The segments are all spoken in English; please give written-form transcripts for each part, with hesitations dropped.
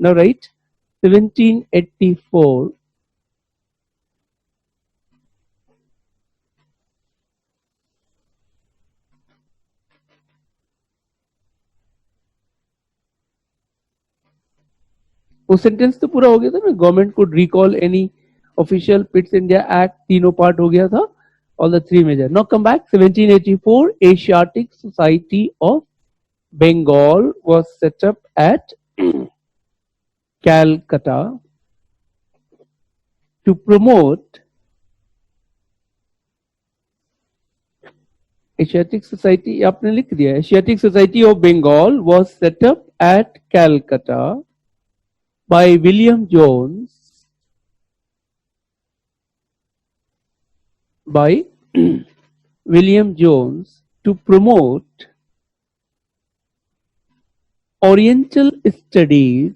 Now write 1784. वो sentence तो पूरा हो गया था ना, government could recall any official Pitt's India act, तीनों पार्ट हो गया था, all the three major. Now come back. 1784, Asiatic Society of Bengal was set up at Calcutta to promote Asiatic Society. आपने लिख दिया, Asiatic Society of Bengal was set up at Calcutta by William Jones. By William Jones to promote Oriental studies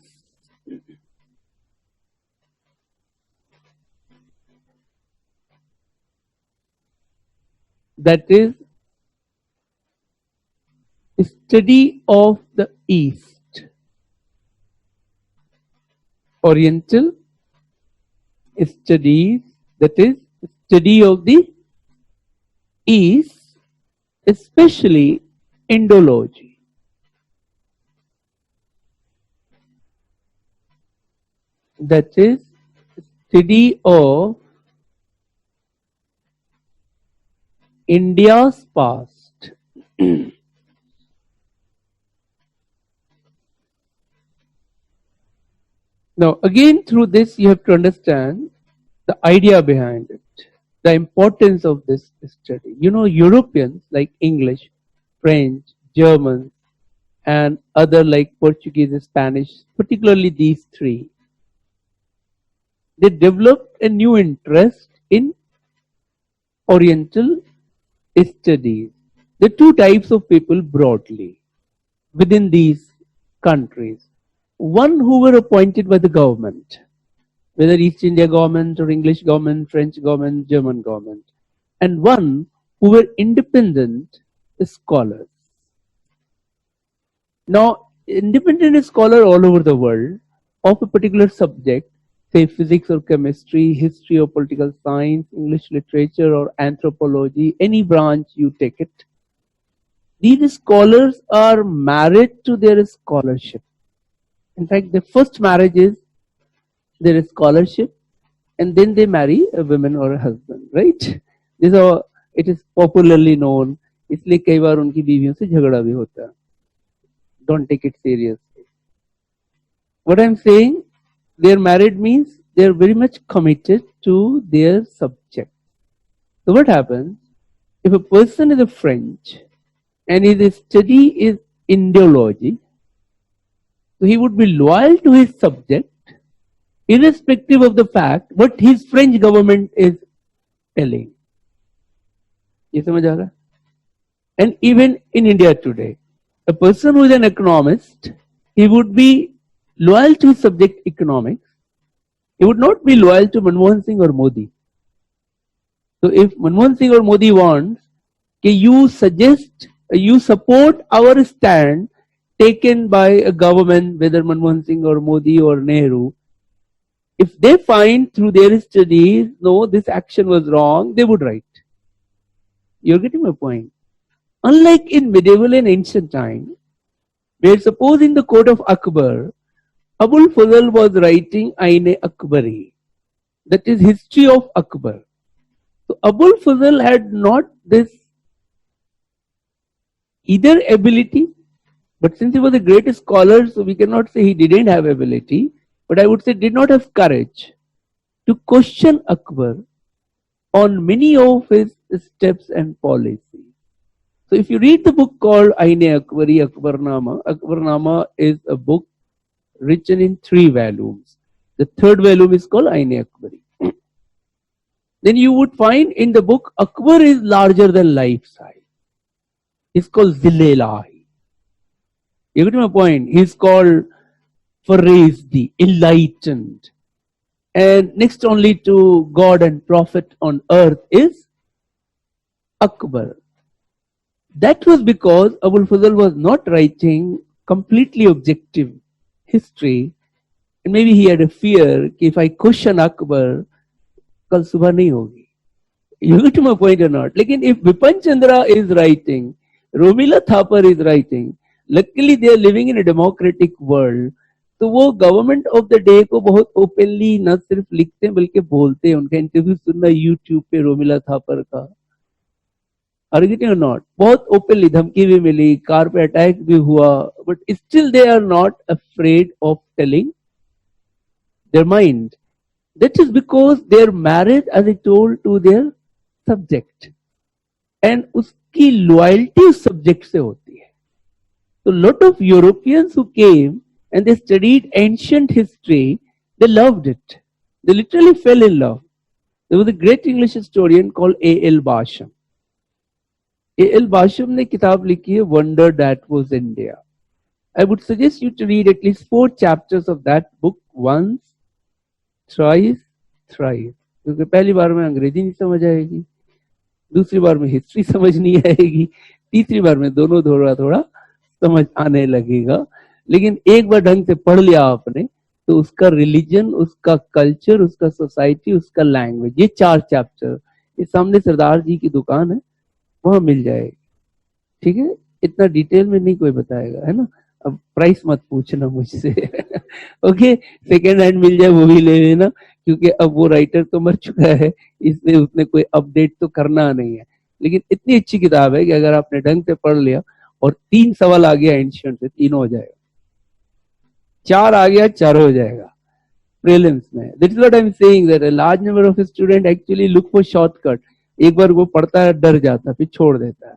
that is study of the East. Oriental studies, that is study of the East, especially Indology. That is study of India's past. Now again, through this you have to understand the idea behind it, the importance of this study. You know, Europeans like English, French, German, and other like Portuguese and Spanish, particularly these three, they developed a new interest in Oriental studies. There are two types of people broadly within these countries. One who were appointed by the government, whether East India government or English government, French government, German government, and one who were independent scholars. Now, independent scholar all over the world of a particular subject, say physics or chemistry, history or political science, English literature or anthropology, any branch you take it, these scholars are married to their scholarship. In fact, the first marriage is their scholarship, and then they marry a woman or a husband, right? This is, it is popularly known. इसलिए कई बार उनकी बीवियों से झगड़ा भी होता है. Don't take it seriously. What I'm saying, they're married means they're very much committed to their subject. So what happens if a person is a French and his study is Indology, so he would be loyal to his subject irrespective of the fact what his French government is telling. ये समझ आ रहा? And even in India today, a person who is an economist, he would be loyal to his subject economics. He would not be loyal to Manmohan Singh or Modi. So if Manmohan Singh or Modi wants that you suggest, you support our stand taken by a government, whether Manmohan Singh or Modi or Nehru, if they find through their studies, no, this action was wrong, they would write. You're getting my point? Unlike in medieval and ancient time, where suppose in the court of Akbar, Abul Fazl was writing Aine Akbari, that is history of Akbar. So Abul Fazl had not this either ability, but since he was a great scholar, so we cannot say he didn't have ability, but I would say did not have courage to question Akbar on many of his steps and policies. So if you read the book called Aine Akbari, Akbarnama is a book written in 3 volumes. The 3rd volume is called Aine Akbari. Then you would find in the book Akbar is larger than life size. He's called Zil-e-Ilahi. You get my point? He's called Farid, the enlightened. And next only to God and Prophet on earth is Akbar. That was because Abul Fazl was not writing completely objective history. And maybe he had a fear कि if I question Akbar, कल सुबह नहीं होगी. You get to my point or not? लेकिन if Bipan Chandra is writing, Romila Thapar is writing, luckily they are living in a democratic world. तो वो government of the day को बहुत openly न सिर्फ लिखते हैं बल्कि बोलते हैं. उनका इंटरव्यू सुनना यूट्यूब पे रोमिला थापर का. Are you getting or not? बहुत ओपनली धमकी भी मिली, कार पे अटैक भी हुआ, but still they are not afraid of telling their mind. That is because they are married, as I told, to their subject. And उसकी loyalty उस subject से होती है. So lot of Europeans who came and they studied ancient history, they loved it. They literally fell in love. There was a great English historian called A.L. Basham. A.L. Basham ने किताब लिखी है Wonder That Was India. I would suggest you to read at least 4 chapters of that book once, twice, thrice. क्योंकि पहली बार में अंग्रेजी नहीं समझ आएगी, दूसरी बार में हिस्ट्री समझ नहीं आएगी, तीसरी बार में दोनों थोड़ा थोड़ा समझ आने लगेगा. लेकिन एक बार ढंग से पढ़ लिया आपने तो उसका रिलीजन, उसका कल्चर, उसका सोसाइटी, उसका लैंग्वेज, ये 4 चैप्टर ये सामने सरदार जी की दुकान है, वहां मिल जाएगी. ठीक है, इतना डिटेल में नहीं कोई बताएगा, है ना. अब प्राइस मत पूछना मुझसे. ओके, सेकेंड हैंड मिल जाए वो भी ले लेना, क्योंकि अब वो राइटर तो मर चुका है, इसलिए उसने कोई अपडेट तो करना नहीं है. लेकिन इतनी अच्छी किताब है कि अगर आपने ढंग से पढ़ लिया और 3 सवाल आ गया एंशिएंट से, 3 हो जाएगा, 4 आ गया 4 हो जाएगा प्रीलिम्स में. That is what I am saying, that a large number of student actually look for shortcut. एक बार वो पढ़ता है, डर जाता है, फिर छोड़ देता है.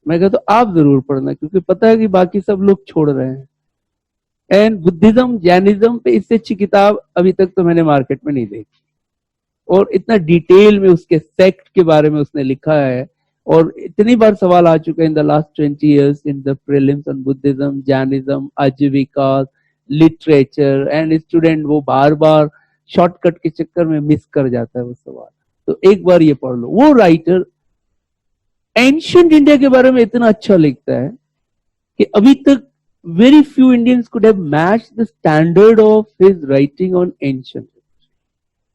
मैं कहता तो आप जरूर पढ़ना, क्योंकि पता है कि बाकी सब लोग छोड़ रहे हैं. एंड बुद्धिज्म, जैनिज्म पे इससे अच्छी किताब अभी तक तो मैंने मार्केट में नहीं देखी. और इतना डिटेल में उसके सेक्ट के बारे में उसने लिखा है, और इतनी बार सवाल आ चुका है in the last 20 years in the prelims on Buddhism, Jainism, आजीविका, लिटरेचर, एंड स्टूडेंट वो बार बार शॉर्टकट के चक्कर में मिस कर जाता है वो सवाल. तो एक बार ये पढ़ लो. वो राइटर एंशिएंट इंडिया के बारे में इतना अच्छा लिखता है कि अभी तक very few Indians could have matched the standard of his writing on ancient history.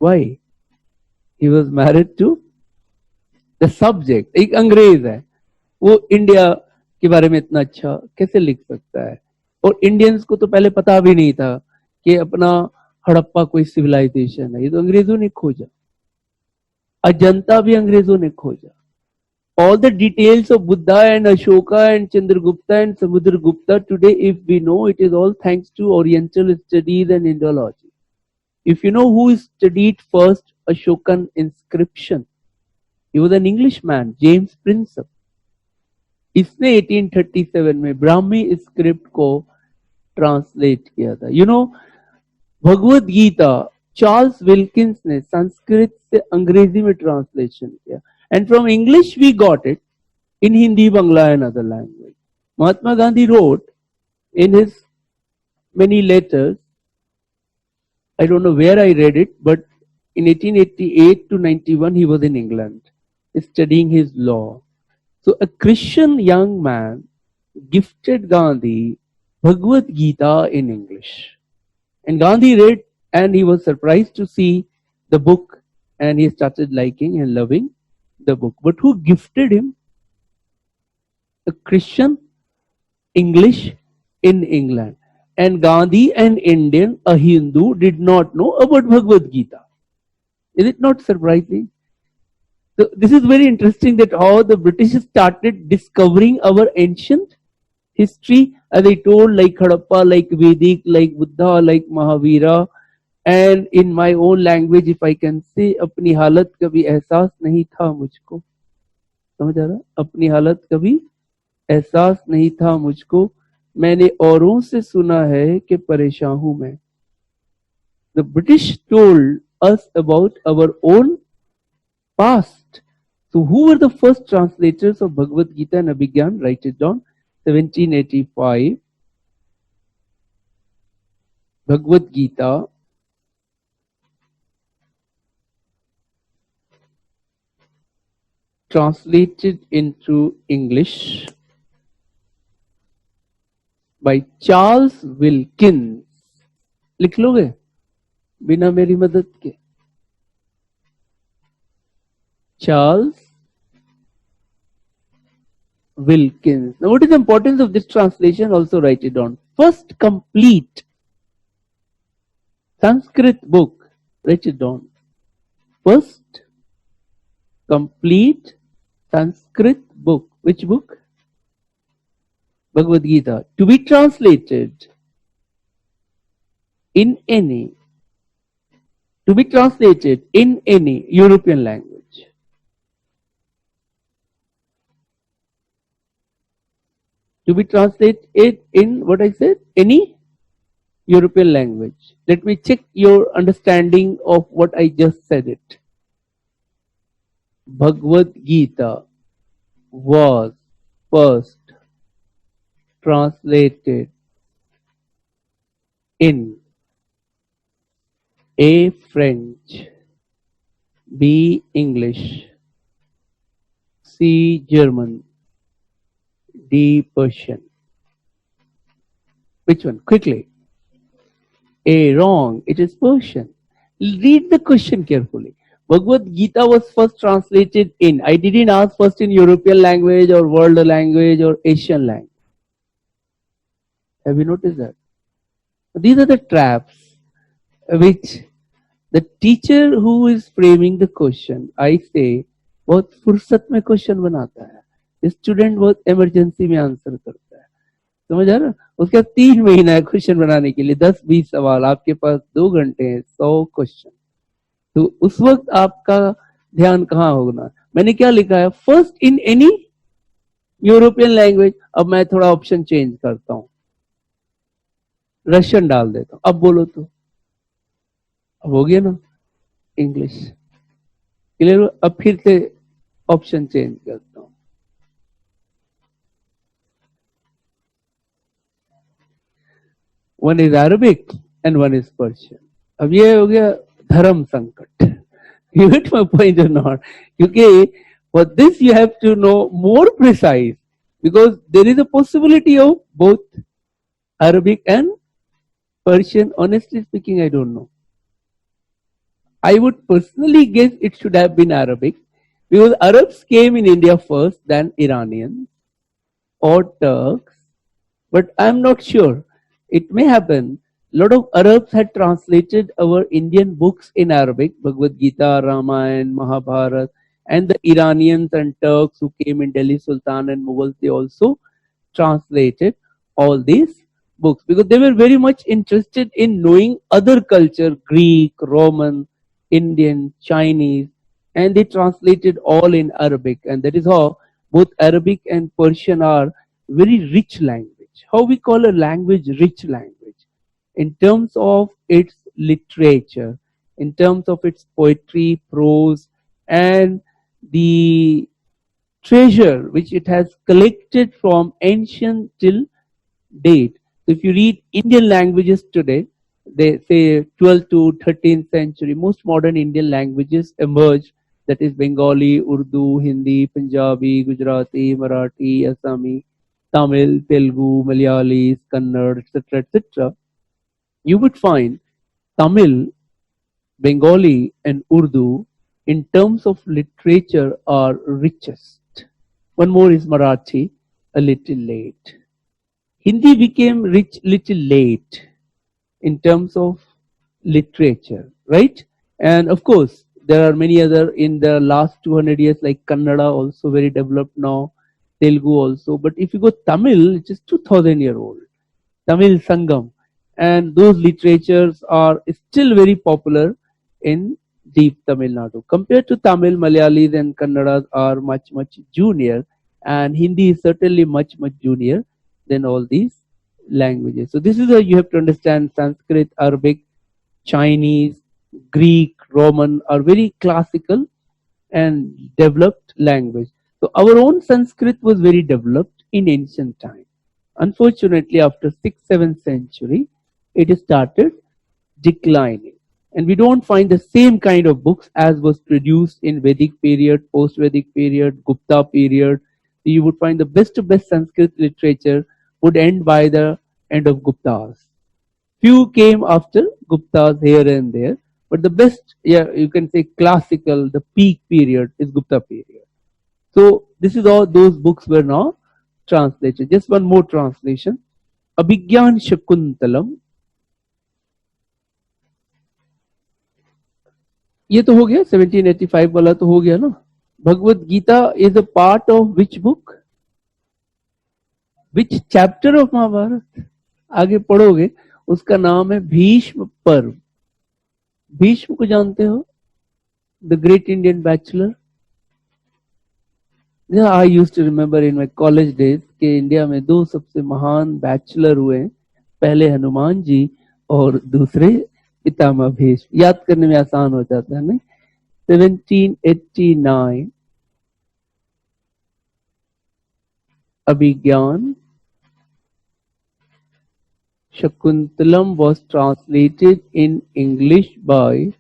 Why? He was married to the subject. एक अंग्रेज है, वो इंडिया के बारे में इतना अच्छा कैसे लिख सकता है. और इंडियंस को तो पहले पता भी नहीं था कि अपना हड़प्पा कोई सिविलाइजेशन है, ये तो अंग्रेजों ने खोजा. अजंता भी अंग्रेजों ने खोजा. All the details of Buddha and Ashoka and Chandragupta and Samudragupta today, if we know, it is all thanks to Oriental studies and Indology. If you know who studied first Ashokan inscription, he was an Englishman, James Prinsep. इसने 1837 में Brahmi script को translate किया था. You know, Bhagavad Gita Charles Wilkins ने संस्कृत से अंग्रेजी में translation किया. And from English we got it in Hindi, Bangla and other language. Mahatma Gandhi wrote in his many letters, I don't know where I read it, but in 1888 to 91 he was in England studying his law. So a Christian young man gifted Gandhi Bhagavad Gita in English. And Gandhi read and he was surprised to see the book, and he started liking and loving the book. But who gifted him? A Christian, English in England. And Gandhi, an Indian, a Hindu, did not know about Bhagavad Gita. Is it not surprising? So this is very interesting that how the British started discovering our ancient history, as I told, like Harappa, like Vedic, like Buddha, like Mahavira. And in my own language, if I can say, अपनी हालत कभी एहसास नहीं था मुझको. समझ आ रहा? अपनी हालत कभी एहसास नहीं था मुझको, मैंने औरों से सुना है कि परेशान हूं मैं. The British told us about our own past. So who were the first translators of Bhagavad Gita and Abhigyan? Write it down. 1785. Bhagavad Gita. Translated into English by Charles Wilkins. लिख लोगे? बिना मेरी मदद के? Charles Wilkins. Now, what is the importance of this translation? Also write it down. First complete Sanskrit book. Write it down. First complete Sanskrit book. Which book? Bhagavad Gita. To be translated in any European language. To be translated in what I said? Any European language. Let me check your understanding of what I just said it. Bhagavad Gita was first translated in A. French, B. English, C. German, D. Persian. Which one? Quickly. A. Wrong. It is Persian. Read the question carefully. Bhagavad Gita was first translated in. I didn't ask first in European language or world language or Asian language. Have you noticed that? These are the traps which the teacher who is framing the question, I say, बहुत फुर्सत में question बनाता है, student बहुत emergency में answer करता है, समझ आ रहा? उसका 3 महीना है क्वेश्चन बनाने के लिए, 10-20 सवाल, आपके पास 2 घंटे हैं, 100 क्वेश्चन, तो उस वक्त आपका ध्यान कहाँ होगा? मैंने क्या लिखा है? First in any European language. अब मैं थोड़ा ऑप्शन चेंज करता हूं, रशियन डाल देता हूं. अब बोलो तो, अब हो गया ना इंग्लिश. क्लियर? अब फिर से ऑप्शन चेंज करता हूं. One is Arabic and one is Persian. अब ये हो गया धर्म संकट. You get my point or not? क्योंकि for this you have to know more precise, because there is a possibility of both Arabic and Persian. Honestly speaking, I don't know. I would personally guess it should have been Arabic, because Arabs came in India first, then Iranians or Turks, but I'm not sure. It may happen. A lot of Arabs had translated our Indian books in Arabic, Bhagavad Gita, Ramayana, Mahabharata, and the Iranians and Turks who came in Delhi Sultan and Mughals, they also translated all these books because they were very much interested in knowing other culture, Greek, Roman, Indian, Chinese, and they translated all in Arabic. And that is how both Arabic and Persian are very rich language. How we call a language rich language? In terms of its literature, in terms of its poetry, prose, and the treasure which it has collected from ancient till date. So if you read Indian languages today, they say 12th to 13th century, most modern Indian languages emerged, that is Bengali, Urdu, Hindi, Punjabi, Gujarati, Marathi, Assami, Tamil, Telugu, Malayalis, Kannada, etc., etc. You would find Tamil, Bengali, and Urdu in terms of literature are richest. One more is Marathi, a little late. Hindi became rich little late in terms of literature, right? And of course, there are many other in the last 200 years, like Kannada, also very developed now, Telugu also. But if you go Tamil, it is 2000-year-old. Tamil Sangam. And those literatures are still very popular in deep Tamil Nadu. Compared to Tamil, Malayalis and Kannadas are much, much junior, and Hindi is certainly much, much junior than all these languages. So this is how you have to understand Sanskrit, Arabic, Chinese, Greek, Roman are very classical and developed language. So our own Sanskrit was very developed in ancient time. Unfortunately, after 6th, 7th century, it started declining. And we don't find the same kind of books as was produced in Vedic period, post-Vedic period, Gupta period. You would find the best of best Sanskrit literature would end by the end of Guptas. Few came after Guptas here and there, but the best, yeah, you can say classical, the peak period is Gupta period. So this is all those books were now translated. Just one more translation. Abhigyan Shakuntalam. ये तो हो गया 1785 वाला तो हो गया ना. Bhagavad Gita is a part of which book? Which chapter of Mahabharata? आगे पढ़ोगे उसका नाम है भीष्म पर्व. भीष्म को जानते हो? The great Indian bachelor. Yeah, I used to remember in my college days कि इंडिया में दो सबसे महान बैचलर हुए. पहले हनुमान जी और दूसरे पितामह भीष्म. याद करने में आसान हो जाता है नहीं. 1789 Abhigyan Shakuntalam was translated in English by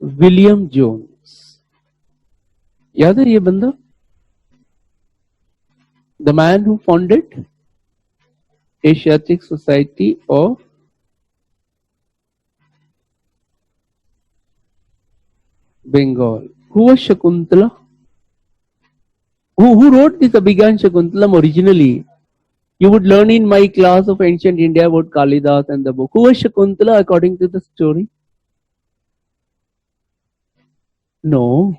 William Jones. याद है ये बंदा? The man who founded Asiatic Society of Bengal. Who was Shakuntala? Who wrote this Abhigyan Shakuntalam originally? You would learn in my class of ancient India about Kalidas and the book. Who was Shakuntala according to the story? No.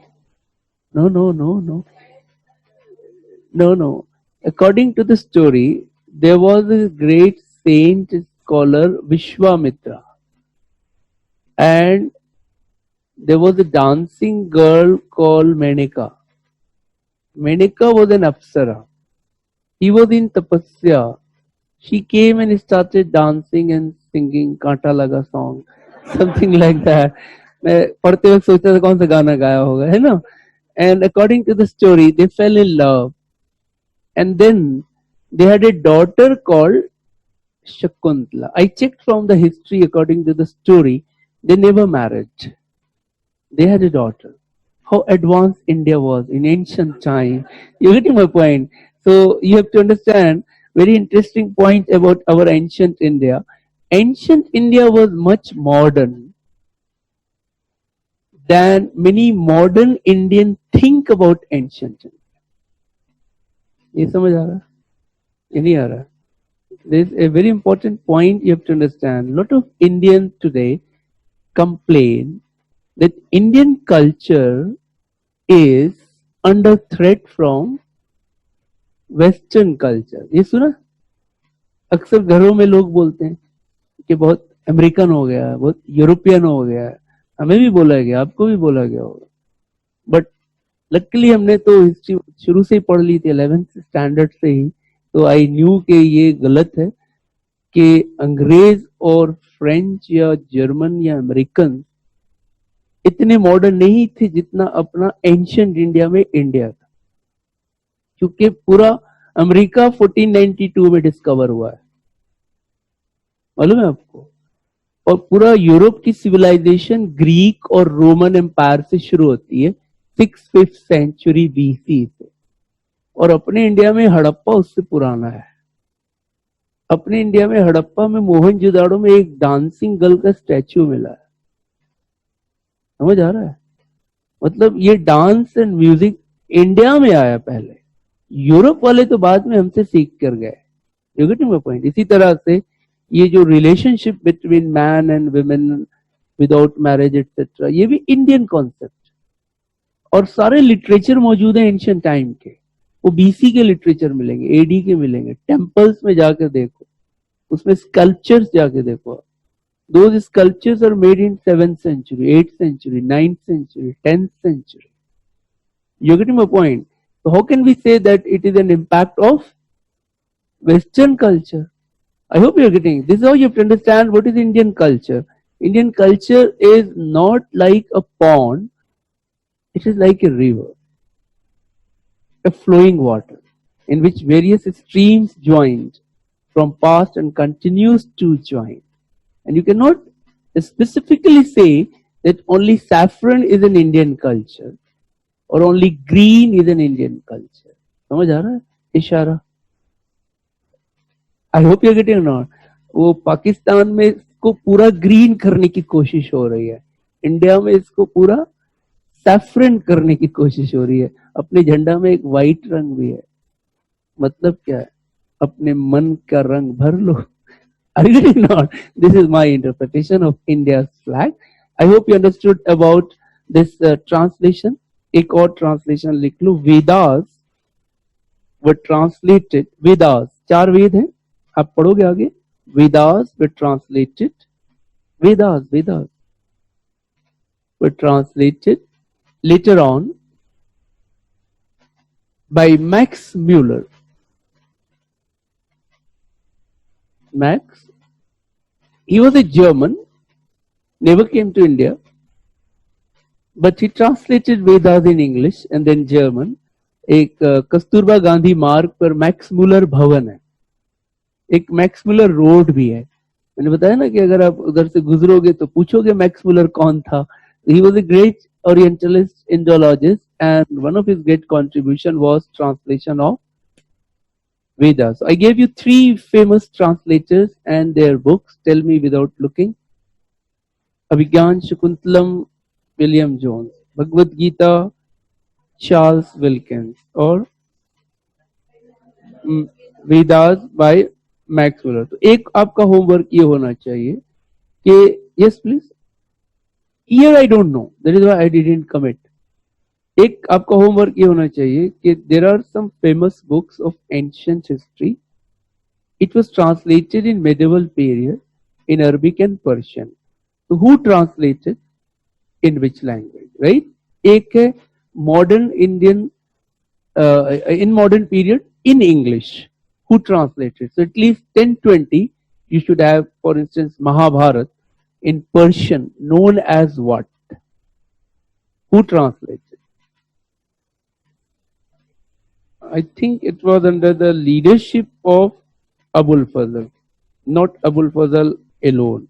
According to the story, there was a great saint scholar Vishwamitra, and there was a dancing girl called Menaka. Menaka was an apsara. He was in tapasya. She came and started dancing and singing Kaanta Laga song, something like that. मैं पढ़ते वक्त सोचता था कौन सा गाना गाया होगा, है ना? And according to the story, they fell in love. And then they had a daughter called Shakuntala. I checked from the history according to the story, they never married. They had a daughter. How advanced India was in ancient time. You're getting my point. So you have to understand very interesting point about our ancient India. Ancient India was much modern than many modern Indians think about ancient India. ये समझ आ रहा? ये नहीं आ रहा? There is a very important point you have to understand. A lot of Indians today complain that Indian culture is under threat from Western culture. ये सुना? अक्सर घरों में लोग बोलते हैं कि बहुत अमेरिकन हो गया है, बहुत यूरोपियन हो गया है. हमें भी बोला गया, आपको भी बोला गया होगा. बट लकीली हमने तो हिस्ट्री शुरू से ही पढ़ ली थी 11th स्टैंडर्ड से ही. तो आई न्यू कि ये गलत है कि अंग्रेज और फ्रेंच या जर्मन या अमेरिकन इतने मॉडर्न नहीं थे जितना अपना एंशिएंट इंडिया में इंडिया था. क्योंकि पूरा अमेरिका 1492 में डिस्कवर हुआ है, मालूम है आपको. और पूरा यूरोप की सिविलाइजेशन ग्रीक और रोमन एम्पायर से शुरू होती है 6th-5th सेंचुरी बीसी से. और अपने इंडिया में हड़प्पा उससे पुराना है. अपने इंडिया में हड़प्पा में मोहनजोदाड़ो में एक डांसिंग गर्ल का स्टैचू मिला है. समझ आ रहा है? मतलब ये डांस एंड म्यूजिक इंडिया में आया पहले. यूरोप वाले तो बाद में हमसे सीख कर गए. You getting my point? इसी तरह से ये जो relationship between man and women without marriage etcetera, ये भी इंडियन कॉन्सेप्ट. और सारे लिटरेचर मौजूद है एंशिएंट टाइम के. वो बीसी के लिटरेचर मिलेंगे, एडी के मिलेंगे. टेम्पल्स में जाकर देखो, उसमें स्कल्पचर्स जाके देखो. Those sculptures are made in 7th century, 8th century, 9th century, 10th century. You're getting my point? So how can we say that it is an impact of Western culture? I hope you're getting it. This is how you have to understand what is Indian culture. Indian culture is not like a pond. It is like a river, a flowing water in which various streams joined from past and continues to join. And you cannot specifically say that only saffron is an Indian culture or only green is an Indian culture. समझ आ रहा है इशारा? I hope you're getting or not. वो पाकिस्तान में इसको पूरा green करने की कोशिश हो रही है, इंडिया में इसको पूरा सैफरन करने की कोशिश हो रही है, अपने झंडा में एक व्हाइट रंग भी है। मतलब क्या है, अपने मन का रंग भर लो। I really not. This is my interpretation of India's flag. I hope you understood about this translation. एक और translation लिख लो, Vedas were translated, Vedas, चार वेद हैं, आप पढ़ोगे आगे, Vedas were translated, Vedas were translated later on by Max Muller. Max, he was a German, never came to India, but he translated Vedas in English and then German. एक कस्तूरबा गांधी मार्ग पर Max Muller भवन है, एक Max Muller road भी है। मैंने बताया ना कि अगर आप उधर से गुजरोगे तो पूछोगे मैक्स मुलर कौन था। He was a great Orientalist Indologist and one of his great contribution was translation of Vedas. So I gave you three famous translators and their books. Tell me without looking. Abhigyan Shakuntalam, William Jones. Bhagavad Gita, Charles Wilkins. और Vedas bye Max Muller. तो एक आपका homework ये होना चाहिए कि yes please, yeah I don't know, that is why I didn't commit. एक आपका होमवर्क ये होना चाहिए कि there are some famous books of ancient history, it was translated in medieval period in Arabic and Persian. So who translated in which language, right? एक है modern Indian in modern period in English, who translated? So at least 10-20 you should have, for instance, Mahabharat in Persian, known as what? Who translated? I think it was under the leadership of Abul Fazl, not Abul Fazl alone.